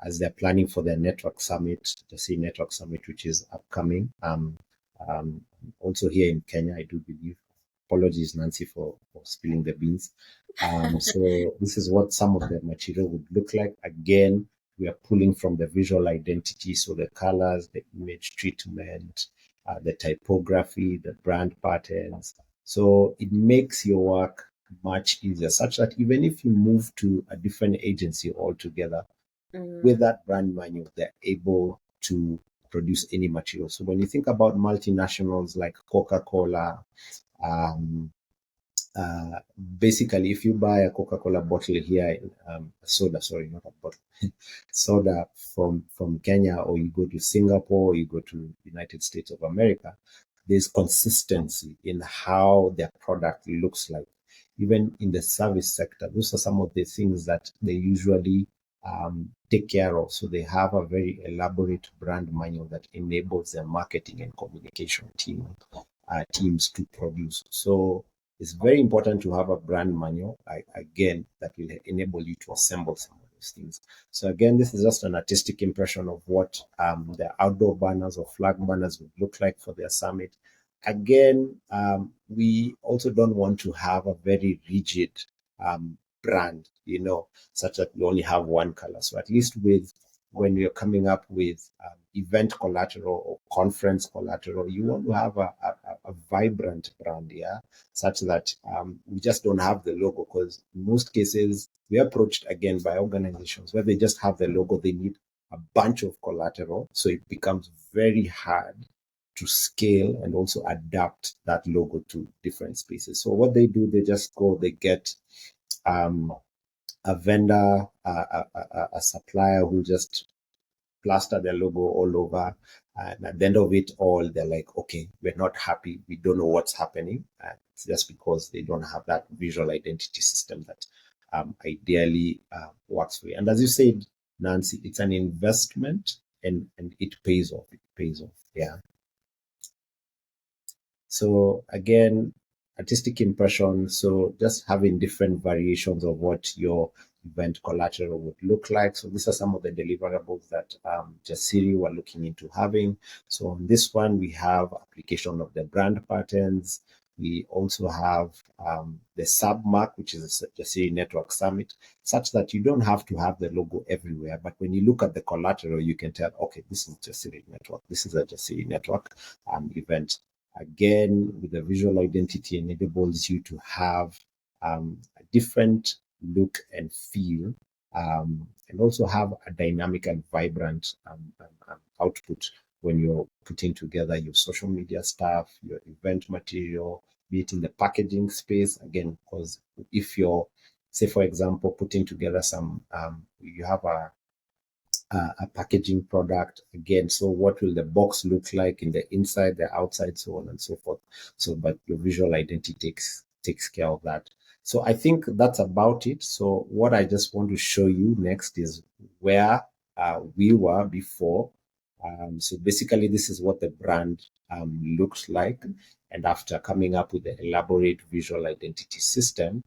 Speaker 2: as they're planning for their network summit, the C Network Summit, which is upcoming, um, also here in Kenya, I do believe. Apologies, Nancy, for spilling the beans. So this is what some of the material would look like. Again, we are pulling from the visual identity, so the colors, the image treatment, the typography, the brand patterns. So it makes your work much easier, such that even if you move to a different agency altogether, with
Speaker 1: Mm,
Speaker 2: that brand manual, they're able to produce any material. So when you think about multinationals like Coca-Cola, um, uh, basically, if you buy a Coca-Cola bottle here, soda, sorry, not a bottle, soda from Kenya, or you go to Singapore, or you go to United States of America, there's consistency in how their product looks like. Even in the service sector, those are some of the things that they usually take care of. So they have a very elaborate brand manual that enables their marketing and communication teams to produce. So it's very important to have a brand manual, again, that will enable you to assemble some of those things. So again, this is just an artistic impression of what the outdoor banners or flag banners would look like for their summit. Again, we also don't want to have a very rigid brand, such that we only have one color. So at least when you're coming up with event collateral or conference collateral, you want to have a vibrant brand, yeah, such that we just don't have the logo, because in most cases we're approached again by organizations where they just have the logo. They need a bunch of collateral, so it becomes very hard to scale and also adapt that logo to different spaces. So what they do, they just go, they get um, a vendor, a supplier who just plaster their logo all over. And at the end of it all, they're like, okay, we're not happy. We don't know what's happening. And it's just because they don't have that visual identity system that ideally works for you. And as you said, Nancy, it's an investment, and it pays off. It pays off. Yeah. So again, artistic impression. So just having different variations of what your event collateral would look like. So these are some of the deliverables that Jasiri were looking into having. So on this one, we have application of the brand patterns. We also have the submark, which is a Jasiri Network Summit, such that you don't have to have the logo everywhere. But when you look at the collateral, you can tell, okay, this is Jasiri Network. This is a Jasiri Network event. Again, with the visual identity, enables you to have a different look and feel, and also have a dynamic and vibrant output when you're putting together your social media stuff, your event material, be it in the packaging space. Again, because if you're, say, for example, putting together you have a packaging product, again, so what will the box look like in the inside, the outside, so on and so forth. So but your visual identity takes care of that. So I think that's about it. So what I just want to show you next is where we were before. So basically, this is what the brand looks like, and after coming up with the elaborate visual identity system.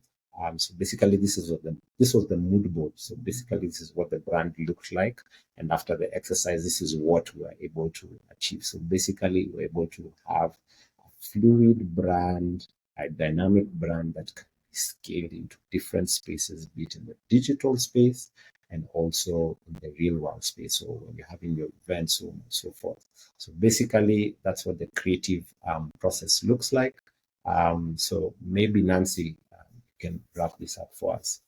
Speaker 2: So basically, this was the mood board. So basically, this is what the brand looks like, and after the exercise, this is what we are able to achieve. So basically, we're able to have a fluid brand, a dynamic brand that can be scaled into different spaces, be it in the digital space and also in the real world space. So when you're having your events, so on and so forth. So basically, that's what the creative process looks like. So maybe Nancy, can wrap this up for us.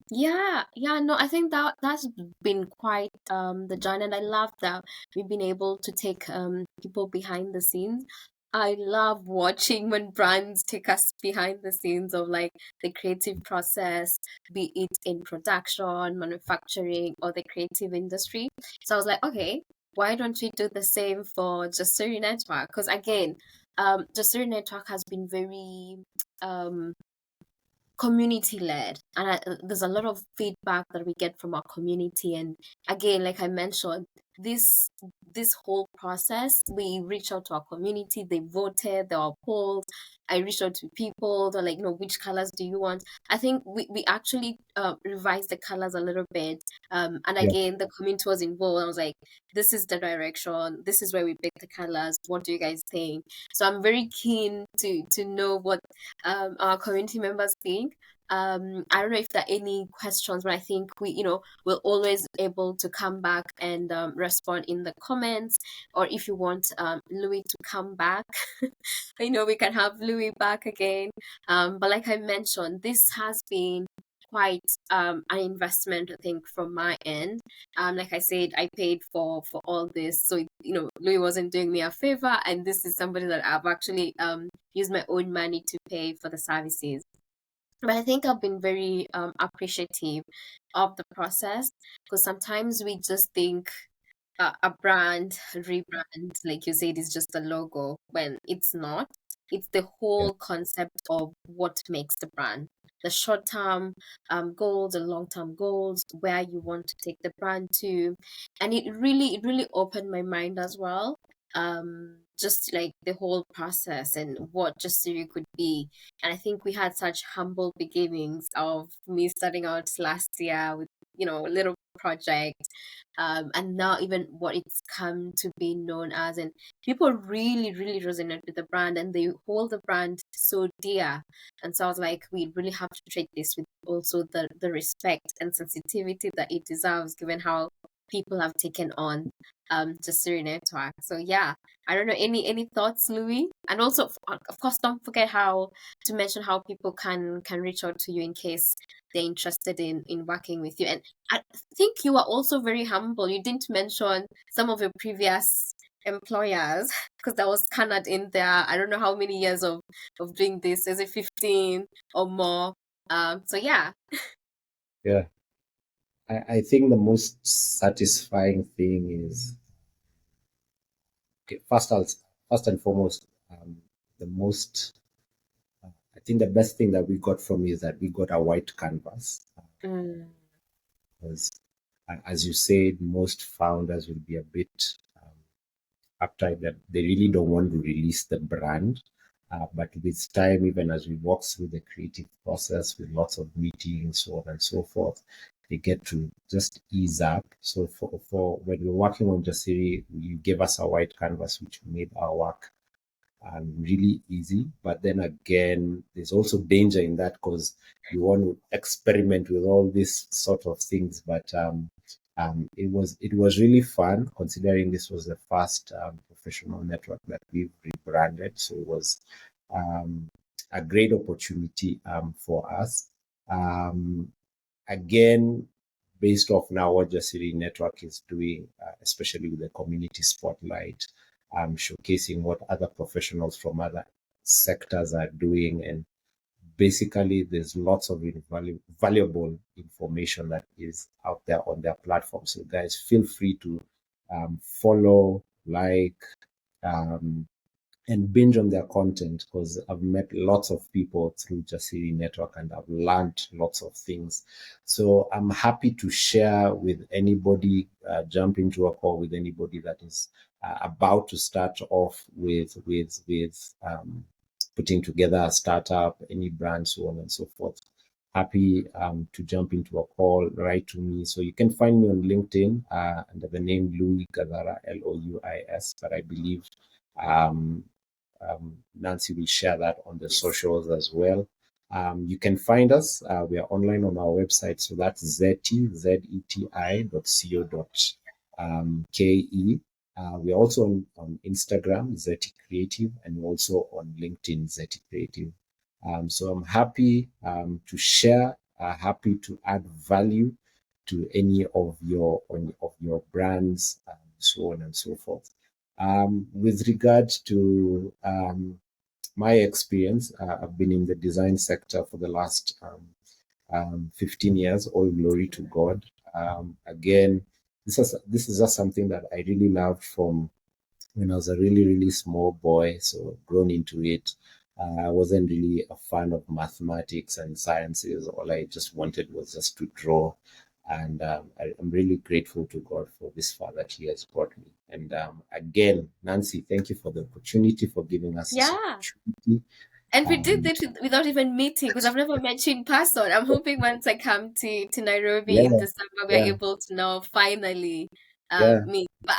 Speaker 1: Yeah, no, I think that's been quite the journey, and I love that we've been able to take people behind the scenes. I love watching when brands take us behind the scenes of like the creative process, be it in production, manufacturing, or the creative industry. So I was like, okay, why don't we do the same for Jasiri Network? Because again, Jasiri Network has been very um community led, and there's a lot of feedback that we get from our community. And again, like I mentioned, this whole process, we reached out to our community, they voted, there were polls. I reached out to people, they're like, which colors do you want? I think we actually revised the colors a little bit, and
Speaker 2: Yeah.
Speaker 1: again, the community was involved. I was like, this is the direction, this is where we pick the colors, what do you guys think? So I'm very keen to know what our community members think. I don't know if there are any questions, but I think we'll always able to come back and respond in the comments, or if you want Louis to come back, we can have Louis back again. But like I mentioned, this has been quite an investment, I think, from my end. Like I said, I paid for all this, so Louis wasn't doing me a favor, and this is somebody that I've actually used my own money to pay for the services. But I think I've been very appreciative of the process, because sometimes we just think a brand rebrand, like you said, is just a logo, when it's not. It's the
Speaker 2: Yeah,
Speaker 1: whole concept of what makes the brand. The short term goals, the long term goals, where you want to take the brand to. And it really opened my mind as well. Just like the whole process and what Jasiri could be. And I think we had such humble beginnings of me starting out last year with, a little project, and now even what it's come to be known as. And people really resonate with the brand, and they hold the brand so dear. And so I was like, we really have to treat this with also the respect and sensitivity that it deserves, given how people have taken on Jasiri Network. So yeah, I don't know, any thoughts, Louis? And also, of course, don't forget how to mention how people can reach out to you in case they're interested in working with you. And I think you are also very humble. You didn't mention some of your previous employers, because that was Canada in there. I don't know how many years of doing this. Is it 15 or more? So yeah.
Speaker 2: yeah. I think the most satisfying thing is, okay, first and foremost, the most, I think the best thing that we got from is that we got a white canvas.
Speaker 1: Mm,
Speaker 2: Because, as you said, most founders will be a bit uptight that they really don't want to release the brand. But with time, even as we walk through the creative process with lots of meetings, so on and so forth, they get to just ease up. So for when we're working on Jasiri, you gave us a white canvas, which made our work really easy. But then again, there's also danger in that, because you want to experiment with all these sort of things. But it was really fun, considering this was the first professional network that we've rebranded. So it was um, a great opportunity for us. Um, Again, based off now what Jasiri Network is doing, especially with the community spotlight, showcasing what other professionals from other sectors are doing. And basically, there's lots of valuable information that is out there on their platform. So, guys, feel free to follow, like, um, and binge on their content, because I've met lots of people through Jasiri Network and I've learned lots of things. So I'm happy to share with anybody, jump into a call with anybody that is about to start off with putting together a startup, any brand, so on and so forth. Happy to jump into a call, write to me. So you can find me on LinkedIn under the name Louis Gathara, Louis, but I believe um, Nancy will share that on the
Speaker 1: yes.
Speaker 2: socials as well. You can find us. We are online on our website. So that's Zeti, zeti.co.ke. We are also on Instagram, Zeti Creative, and also on LinkedIn, Zeti Creative. So I'm happy to share, happy to add value to any of your brands, so on and so forth. With regard to my experience, I've been in the design sector for the last 15 years. All glory to God. Again, this is just something that I really loved from when I was a really small boy. So grown into it. I wasn't really a fan of mathematics and sciences. All I just wanted was just to draw. And I'm really grateful to God for this far that He has brought me. And again, Nancy, thank you for the opportunity, for giving us this
Speaker 1: Yeah.
Speaker 2: opportunity.
Speaker 1: And we did
Speaker 2: Um,
Speaker 1: it without even meeting, because I've never met you in person. I'm hoping once I come to Nairobi in
Speaker 2: yeah,
Speaker 1: December, we are
Speaker 2: yeah,
Speaker 1: able to now finally
Speaker 2: yeah,
Speaker 1: meet. But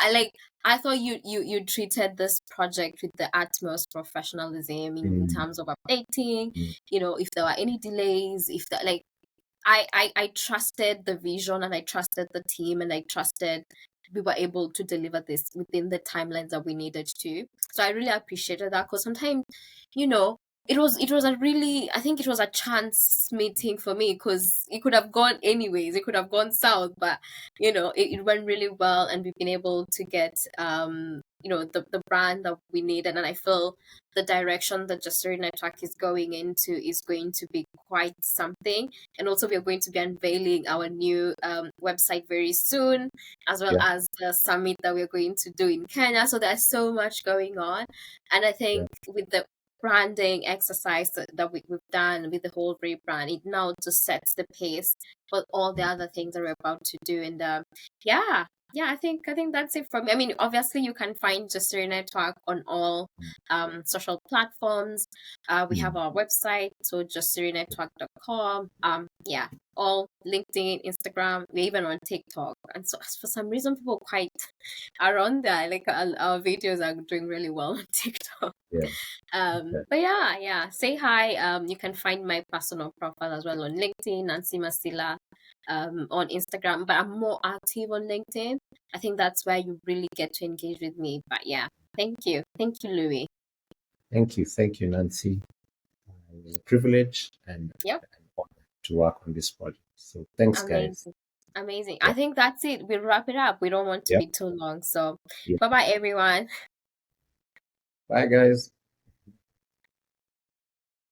Speaker 1: I thought you treated this project with the utmost professionalism in
Speaker 2: mm,
Speaker 1: terms of updating,
Speaker 2: mm,
Speaker 1: if there were any delays, if that like I trusted the vision, and I trusted the team, and I trusted we were able to deliver this within the timelines that we needed to. So I really appreciated that, because sometimes, you know, it was a really, I think it was a chance meeting for me, because it could have gone anyways. It could have gone south, but it went really well, and we've been able to get the brand that we need. And then I feel the direction that Jasiri Network is going into is going to be quite something. And also, we're going to be unveiling our new website very soon, as well
Speaker 2: Yeah.
Speaker 1: as the summit that we're going to do in Kenya. So there's so much going on. And I
Speaker 2: Yeah.
Speaker 1: think with the branding exercise that we've done with the whole rebrand, it now just sets the pace for all the other things that we're about to do. And yeah, yeah, I think that's it for me. I mean, obviously, you can find Jusiri Network on all social platforms. We have
Speaker 2: Mm.
Speaker 1: our website, so justirinetwork.com. Yeah, all LinkedIn, Instagram. We're even on TikTok. And so, for some reason, people quite are on there. Like our videos are doing really well on TikTok.
Speaker 2: Yeah. Okay.
Speaker 1: But yeah, yeah. Say hi. You can find my personal profile as well on LinkedIn, Nancy Masila, on Instagram. But I'm more active on LinkedIn. I think that's where you really get to engage with me. But yeah, thank you, Louis.
Speaker 2: Thank you, Nancy. It was a privilege and
Speaker 1: Yep,
Speaker 2: an honor to work on this project. So thanks, guys.
Speaker 1: amazing, amazing. I
Speaker 2: Yeah.
Speaker 1: think that's it. We'll wrap it up. We don't want to
Speaker 2: Yeah.
Speaker 1: be too long. So
Speaker 2: Yeah.
Speaker 1: bye bye, everyone.
Speaker 2: Bye, guys.